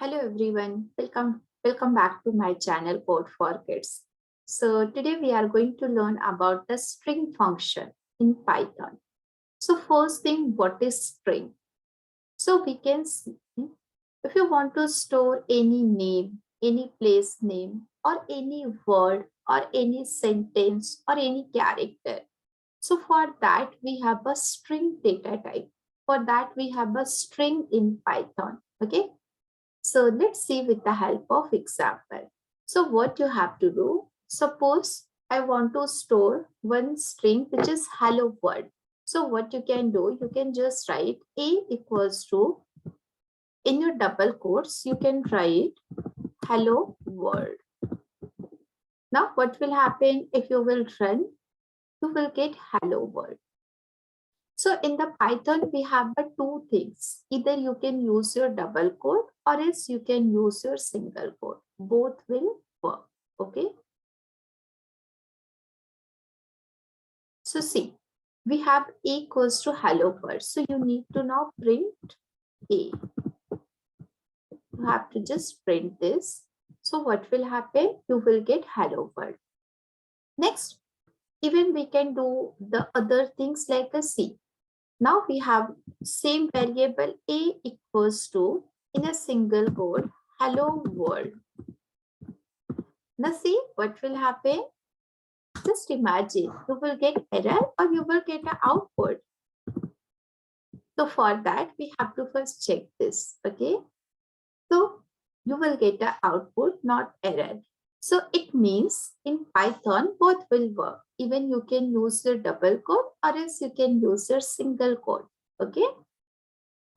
Hello everyone, welcome back to my channel Code for Kids. So today we are going to learn about the string function in Python. So first thing, what is string? So we can see if you want to store any name, any place name, or any word, or any sentence, or any character. So for that we have a string data type. For that we have a string in Python. Okay. So let's see with the help of example. So what you have to do, suppose I want to store one string which is hello world. So what you can do, you can just write a equals to, in your double quotes, you can write hello world. Now what will happen if you will run, you will get hello world. So in the Python, we have the two things. Either you can use your double quote or else you can use your single quote. Both will work. Okay. So see, we have a equals to hello world. So you need to now print a. You have to just print this. So what will happen? You will get hello world. Next, even we can do the other things like a C. Now we have same variable a equals to, in a single quote, hello world. Now see what will happen. Just imagine you will get error or you will get an output. So for that we have to first check this. Okay. So you will get an output, not error. So it means in Python both will work. Even you can use your double quote or else you can use your single quote. Okay.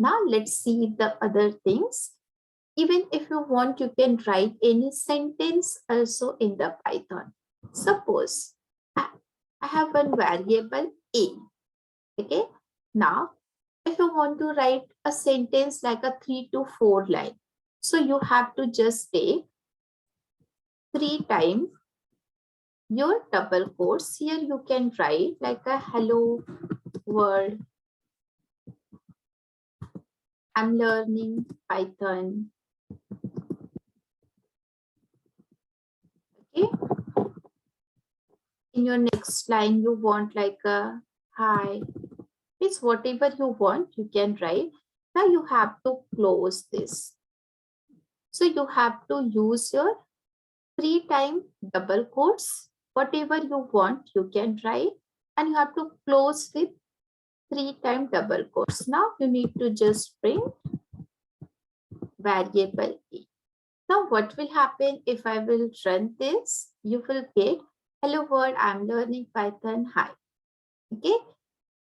Now let's see the other things. Even if you want, you can write any sentence also in the Python. Suppose I have one variable a. Okay. Now, if you want to write a sentence like a 3 to 4 line, so you have to just take 3 times your double quotes. Here you can write like a hello world. I'm learning Python. Okay. In your next line, you want like a hi. It's whatever you want, you can write. Now you have to close this. So you have to use your 3 times double quotes. Whatever you want, you can write. And you have to close with 3 times double quotes. Now you need to just print variable a. Now what will happen if I will run this? You will get hello world, I'm learning Python. Hi. Okay.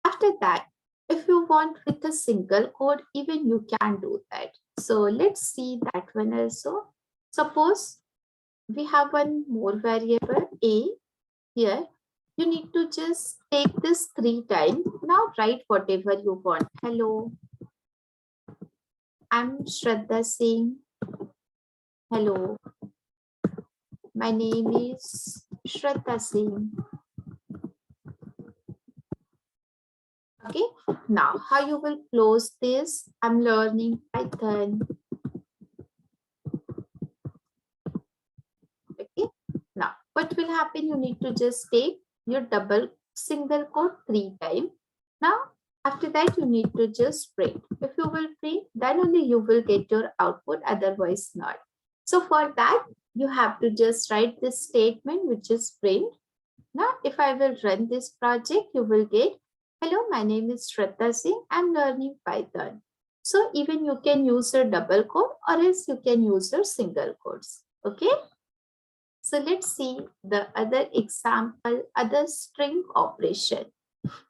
After that, if you want with a single code, even you can do that. So let's see that one also. Suppose we have one more variable a here. You need to just take this 3 times. Now write whatever you want. Hello, I'm Shraddha Singh. Hello, my name is Shraddha Singh. Okay, now how you will close this? I'm learning Python. Okay, now what will happen? You need to just take your double single quote 3 times. Now after that you need to just print. If you will print, then only you will get your output, otherwise not. So for that you have to just write this statement which is print. Now if I will run this project, you will get hello, my name is Shraddha Singh, I'm learning Python. So even you can use your double quote or else you can use your single quotes. Okay. So let's see the other example, other string operation.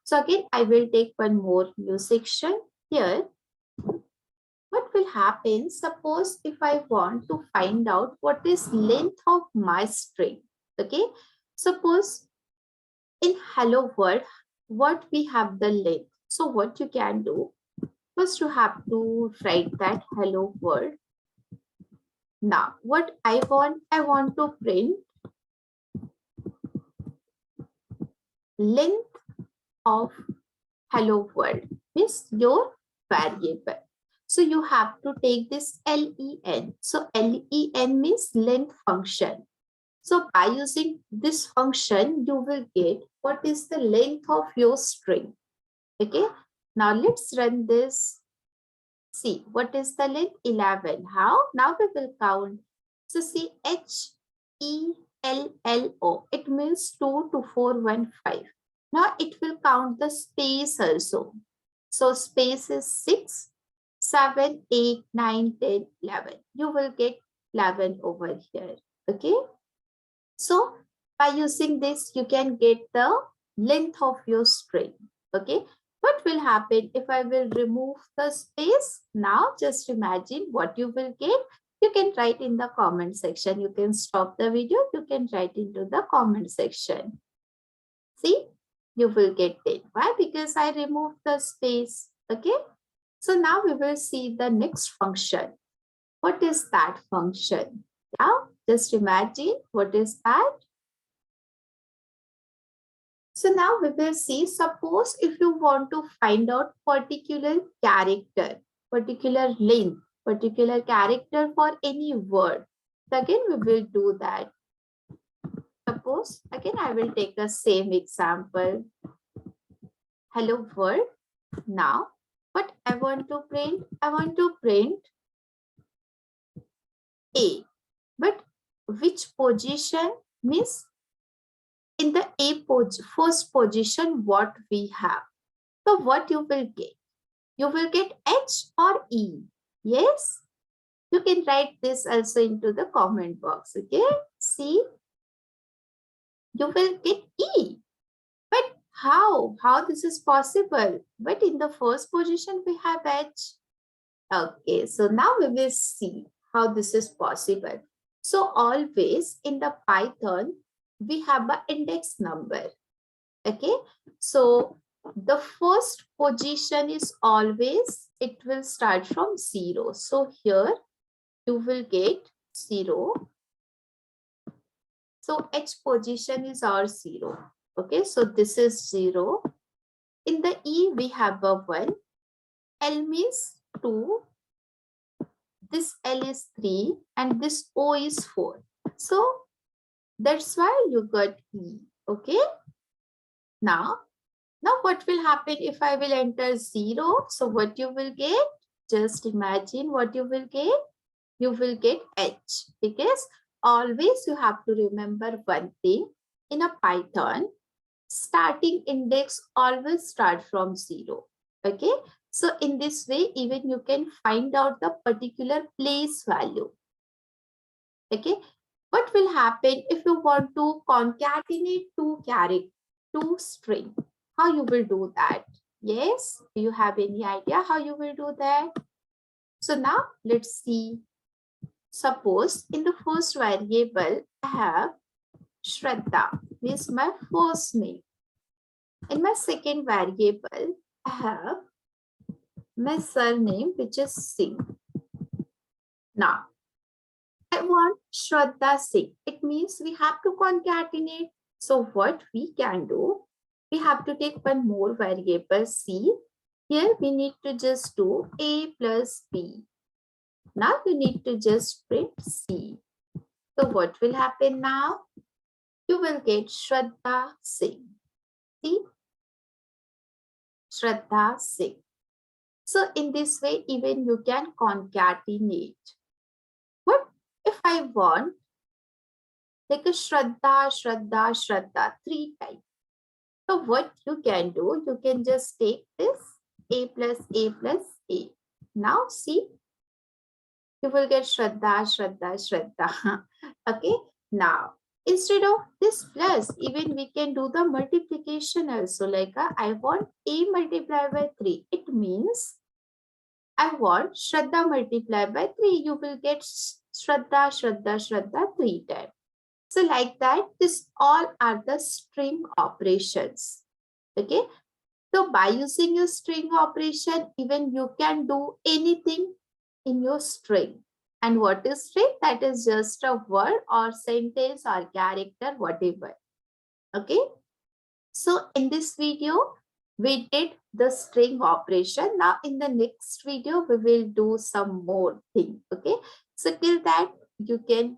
So again, I will take one more new section here. What will happen? Suppose if I want to find out what is length of my string. Okay. Suppose in hello world, what we have the length. So what you can do, first you have to write that hello world. Now what I want to print length of hello world, means your variable. So you have to take this len. So len means length function. So by using this function, you will get what is the length of your string. Okay. Now let's run this. See, what is the length? 11. How? Now we will count. So see, HELLO. It means 2 to 4, 1, 5. Now it will count the space also. So space is 6, 7, 8, 9, 10, 11. You will get 11 over here. Okay. So by using this, you can get the length of your string. Okay. What will happen if I will remove the space? Now just imagine what you will get. You can write in the comment section. You can stop the video. You can write into the comment section. See, you will get it. Why? Because I removed the space. Okay. So now we will see the next function. What is that function? Now just imagine what is that. So now we will see, suppose if you want to find out particular character, particular length, particular character for any word. So again, we will do that. Suppose, again, I will take the same example. Hello world. Now, what I want to print? I want to print A. But which position means in the first position what we have. So what you will get? You will get H or E. Yes? You can write this also into the comment box. Okay? See? You will get E. But how? How this is possible? But in the first position we have H. Okay, so now we will see how this is possible. So always in the Python, we have an index number. Okay, so the first position is always, it will start from 0. So here you will get 0. So H position is our 0. Okay, so this is 0. In the E, we have a 1. L means 2. This L is 3 and this O is 4. So that's why you got E. Okay. Now what will happen if I will enter 0? So what you will get? Just imagine what you will get. You will get H, because always you have to remember one thing. In a Python, starting index always start from 0. Okay. So in this way, even you can find out the particular place value. Okay. What will happen if you want to concatenate two string? How you will do that? Yes. Do you have any idea how you will do that? So now let's see. Suppose in the first variable, I have Shraddha, this is my first name. In my second variable, I have my surname, which is Singh. Now, I want Shraddha Singh. It means we have to concatenate. So what we can do, we have to take one more variable C. Here we need to just do A plus B. Now you need to just print C. So what will happen now? You will get Shraddha Singh. See? Shraddha Singh. So in this way, even you can concatenate. What if I want like a Shraddha, Shraddha, Shraddha 3 times? So what you can do, you can just take this A plus A plus A. Now see, you will get Shraddha, Shraddha, Shraddha. Okay. Now, instead of this plus, even we can do the multiplication also. Like I want A multiplied by 3. It means I want Shraddha multiplied by 3. You will get Shraddha, Shraddha, Shraddha 3 times. So like that, this all are the string operations. Okay. So by using your string operation, even you can do anything in your string. And what is string? That is just a word or sentence or character, whatever. Okay. So in this video, we did the string operation. Now in the next video, we will do some more thing. Okay. So till that, you can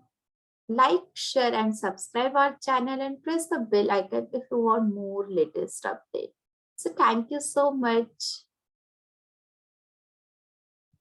like, share and subscribe our channel and press the bell icon if you want more latest update. So thank you so much.